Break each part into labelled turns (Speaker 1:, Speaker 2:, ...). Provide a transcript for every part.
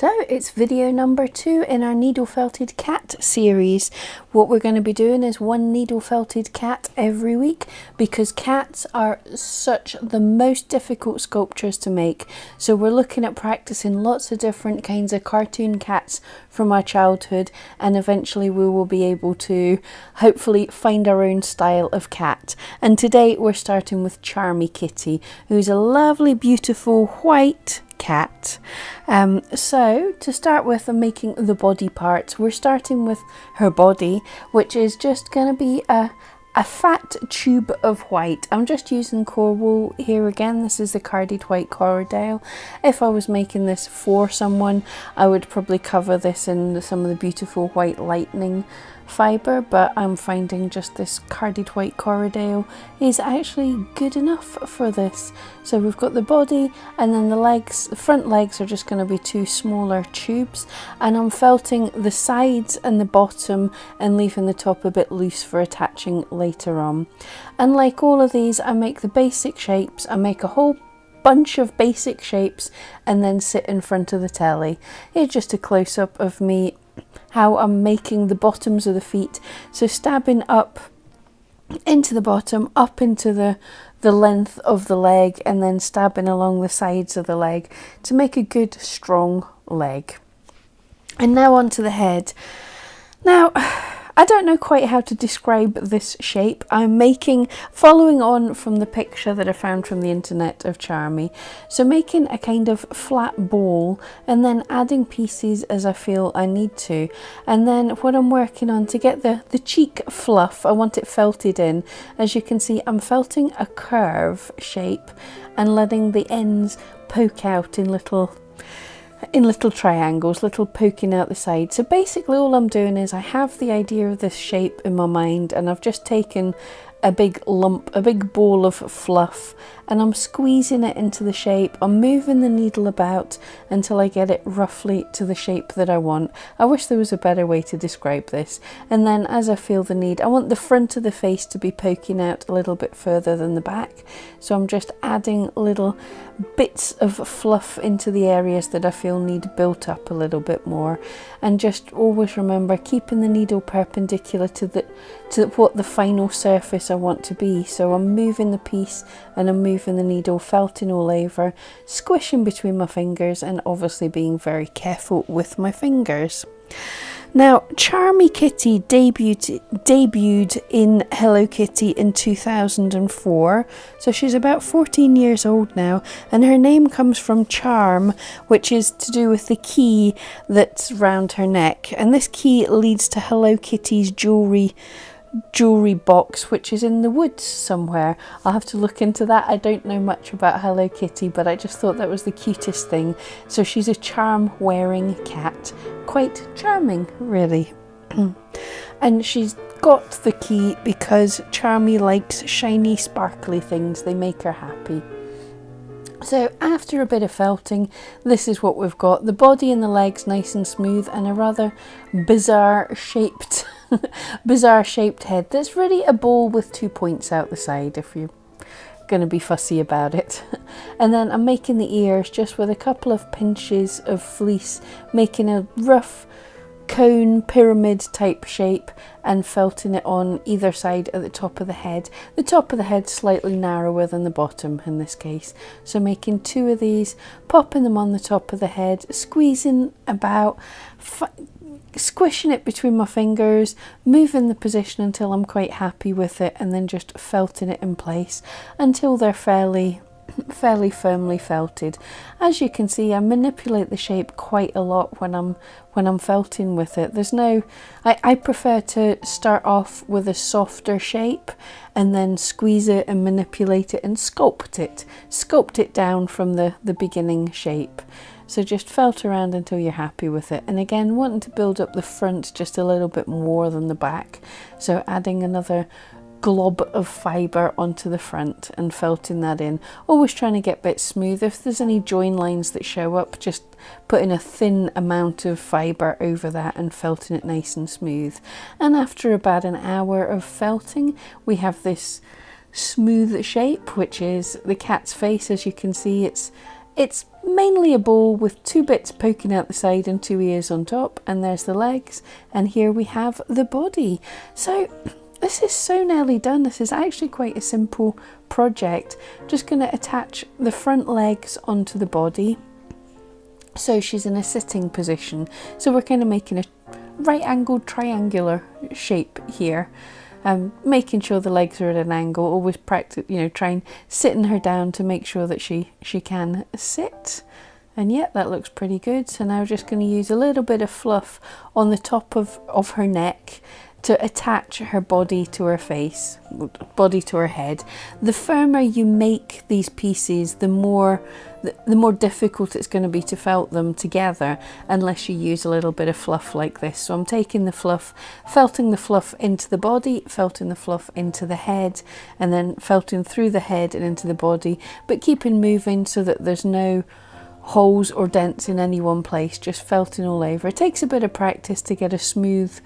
Speaker 1: So it's video number 2 in our needle felted cat series. What we're going to be doing is one needle felted cat every week because cats are such the most difficult sculptures to make. So we're looking at practicing lots of different kinds of cartoon cats from our childhood, and eventually we will be able to hopefully find our own style of cat. And today we're starting with Charmy Kitty, who's a lovely beautiful white cat. So to start with, I'm making the body parts. We're starting with her body, which is just going to be a fat tube of white. I'm just using core wool here again. This is the carded white Corridale. If I was making this for someone, I would probably cover this in some of the beautiful white lightning fibre, but I'm finding just this carded white Corridale is actually good enough for this. So we've got the body, and then the legs. The front legs are just going to be 2 smaller tubes, and I'm felting the sides and the bottom and leaving the top a bit loose for attaching later on. And like all of these, I make the basic shapes. I make a whole bunch of basic shapes and then sit in front of the telly. Here's just a close-up of me how I'm making the bottoms of the feet. So stabbing up into the bottom, up into the length of the leg, and then stabbing along the sides of the leg to make a good strong leg. And now onto the head. Now, I don't know quite how to describe this shape. I'm following on from the picture that I found from the internet of Charmy. So making a kind of flat ball and then adding pieces as I feel I need to. And then what I'm working on to get the cheek fluff, I want it felted in. As you can see, I'm felting a curve shape and letting the ends poke out in little triangles, little poking out the side. So basically all I'm doing is I have the idea of this shape in my mind, and I've just taken a big ball of fluff, and I'm squeezing it into the shape. I'm moving the needle about until I get it roughly to the shape that I want. I wish there was a better way to describe this. And then as I feel the need, I want the front of the face to be poking out a little bit further than the back. So I'm just adding little bits of fluff into the areas that I feel need built up a little bit more. And just always remember keeping the needle perpendicular to what the final surface I want to be. So I'm moving the piece and I'm moving the needle, felting all over, squishing between my fingers, and obviously being very careful with my fingers. Now, Charmy Kitty debuted in Hello Kitty in 2004, so she's about 14 years old now, and her name comes from charm, which is to do with the key that's round her neck, and this key leads to Hello Kitty's jewelry box, which is in the woods somewhere. I'll have to look into that. I don't know much about Hello Kitty, but I just thought that was the cutest thing. So she's a charm wearing cat, quite charming really. And she's got the key because Charmy likes shiny sparkly things. They make her happy. So after a bit of felting, this is what we've got. The body and the legs nice and smooth, and a rather bizarre shaped head that's really a ball with 2 points out the side if you're going to be fussy about it. And then I'm making the ears just with a couple of pinches of fleece, making a rough cone pyramid type shape and felting it on either side at the top of the head. The top of the head slightly narrower than the bottom in this case. So making 2 of these, popping them on the top of the head, squeezing about, squishing it between my fingers, moving the position until I'm quite happy with it, and then just felting it in place until they're fairly firmly felted. As you can see, I manipulate the shape quite a lot when I'm felting with it. I prefer to start off with a softer shape and then squeeze it and manipulate it and sculpt it down from the beginning shape. So just felt around until you're happy with it. And again, wanting to build up the front just a little bit more than the back. So adding another glob of fibre onto the front and felting that in. Always trying to get a bit smooth. If there's any join lines that show up, just putting a thin amount of fibre over that and felting it nice and smooth. And after about an hour of felting, we have this smooth shape, which is the cat's face. As you can see, it's it's mainly a bowl with 2 bits poking out the side and 2 ears on top, and there's the legs, and here we have the body. So this is so nearly done. This is actually quite a simple project. Just going to attach the front legs onto the body so she's in a sitting position. So we're kind of making a right angled triangular shape here. Making sure the legs are at an angle, always practice, try and sitting her down to make sure that she can sit. And yeah, that looks pretty good. So now we're just going to use a little bit of fluff on the top of her neck to attach her body to her face, body to her head. The firmer you make these pieces, the more difficult it's going to be to felt them together unless you use a little bit of fluff like this. So I'm taking the fluff, felting the fluff into the body, felting the fluff into the head, and then felting through the head and into the body, but keeping moving so that there's no holes or dents in any one place, just felting all over. It takes a bit of practice to get a smooth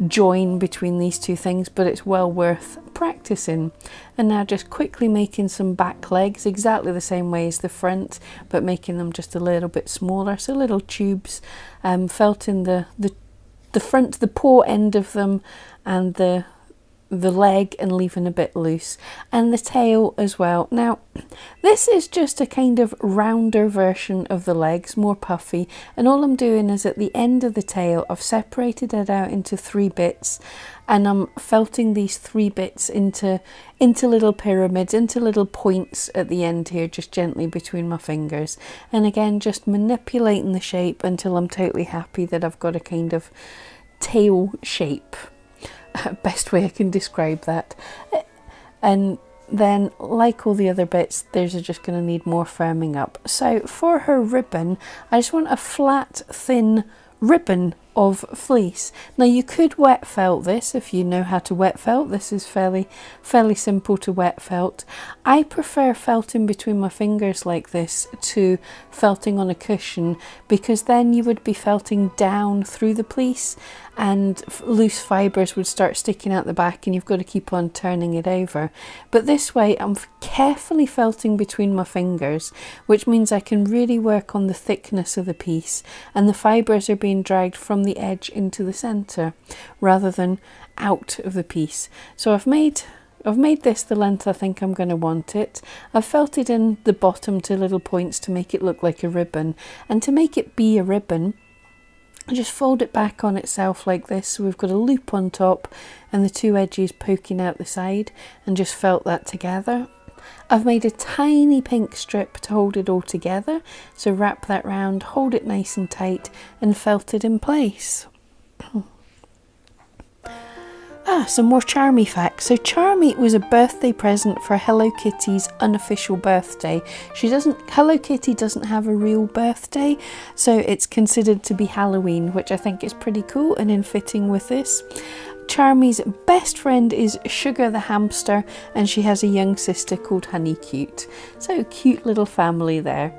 Speaker 1: join between these two things, but it's well worth practicing. And now just quickly making some back legs exactly the same way as the front, but making them just a little bit smaller, so little tubes, felting the front, the paw end of them, and the leg, and leaving a bit loose, and the tail as well. Now this is just a kind of rounder version of the legs, more puffy, and all I'm doing is at the end of the tail I've separated it out into 3 bits, and I'm felting these 3 bits into little pyramids, into little points at the end here, just gently between my fingers, and again just manipulating the shape until I'm totally happy that I've got a kind of tail shape. Best way I can describe that. And then, like all the other bits, these are just going to need more firming up. So for her ribbon, I just want a flat, thin ribbon of fleece. Now you could wet felt this if you know how to wet felt. This is fairly simple to wet felt. I prefer felting between my fingers like this to felting on a cushion, because then you would be felting down through the fleece and loose fibres would start sticking out the back, and you've got to keep on turning it over. But this way I'm carefully felting between my fingers, which means I can really work on the thickness of the piece, and the fibres are being dragged from the edge into the centre rather than out of the piece. So I've made this the length I think I'm going to want it. I've felted in the bottom to little points to make it look like a ribbon, and to make it be a ribbon I just fold it back on itself like this, so we've got a loop on top and the 2 edges poking out the side, and just felt that together. I've made a tiny pink strip to hold it all together, so wrap that round, hold it nice and tight, and felt it in place. Some more Charmy facts. So Charmy was a birthday present for Hello Kitty's unofficial birthday. Hello Kitty doesn't have a real birthday, so it's considered to be Halloween, which I think is pretty cool and in fitting with this. Charmy's best friend is Sugar the hamster, and she has a young sister called Honey Cute. So cute little family there.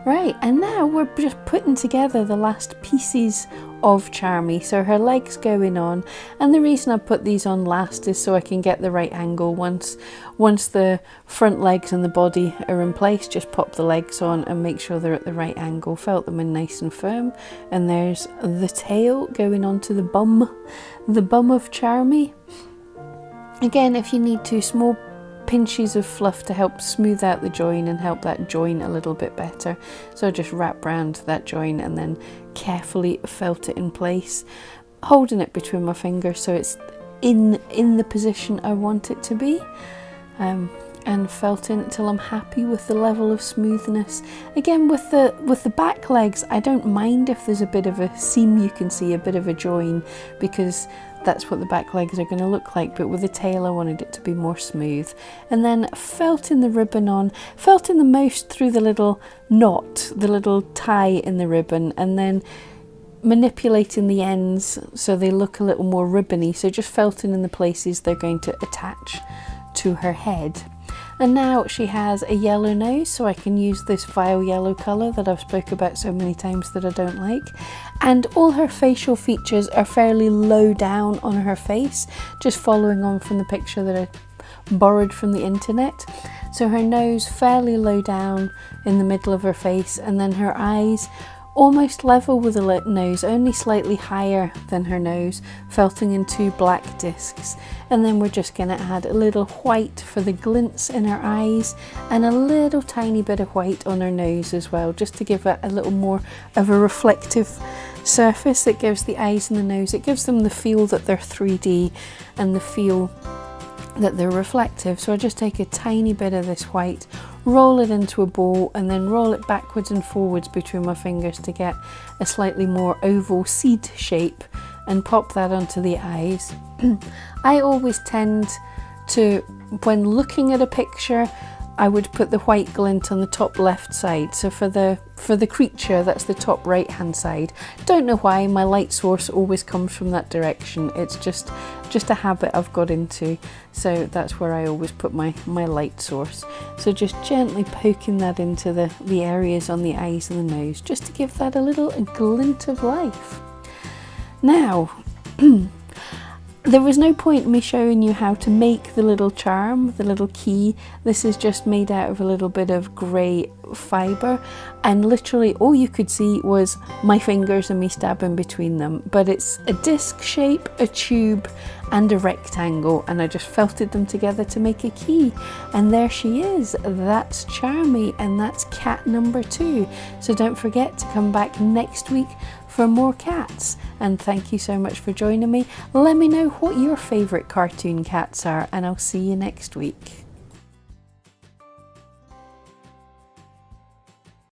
Speaker 1: Right, and now we're just putting together the last pieces of Charmy. So her legs going on, and the reason I put these on last is so I can get the right angle. Once the front legs and the body are in place, just pop the legs on and make sure they're at the right angle. Felt them in nice and firm, and there's the tail going onto the bum of Charmy. Again, if you need to, small pinches of fluff to help smooth out the join and help that join a little bit better. So just wrap round that join and then carefully felt it in place, holding it between my fingers so it's in the position I want it to be, and felting it till I'm happy with the level of smoothness. Again, with the back legs, I don't mind if there's a bit of a seam, you can see a bit of a join, because that's what the back legs are going to look like. But with the tail I wanted it to be more smooth. And then felting the ribbon on, felting the most through the little knot, the little tie in the ribbon, and then manipulating the ends so they look a little more ribbony, so just felting in the places they're going to attach to her head. And now she has a yellow nose, so I can use this vile yellow colour that I've spoke about so many times that I don't like. And all her facial features are fairly low down on her face, just following on from the picture that I borrowed from the internet. So her nose fairly low down in the middle of her face, and then her eyes almost level with the nose, only slightly higher than her nose, felting in 2 black discs. And then we're just going to add a little white for the glints in her eyes, and a little tiny bit of white on her nose as well, just to give it a little more of a reflective surface that gives the eyes and the nose, it gives them the feel that they're 3D and the feel that they're reflective. So I just take a tiny bit of this white, roll it into a ball, and then roll it backwards and forwards between my fingers to get a slightly more oval seed shape, and pop that onto the eyes. I always tend to, when looking at a picture, I would put the white glint on the top left side. So for the creature, that's the top right hand side. Don't know why, my light source always comes from that direction. It's just a habit I've got into. So that's where I always put my light source. So just gently poking that into the areas on the eyes and the nose, just to give that a little glint of life. Now, there was no point me showing you how to make the little charm, the little key. This is just made out of a little bit of grey fibre, and literally all you could see was my fingers and me stabbing between them. But it's a disc shape, a tube and a rectangle, and I just felted them together to make a key. And there she is. That's Charmy, and that's cat number 2. So don't forget to come back next week for more cats. And thank you so much for joining me. Let me know what your favourite cartoon cats are, and I'll see you next week.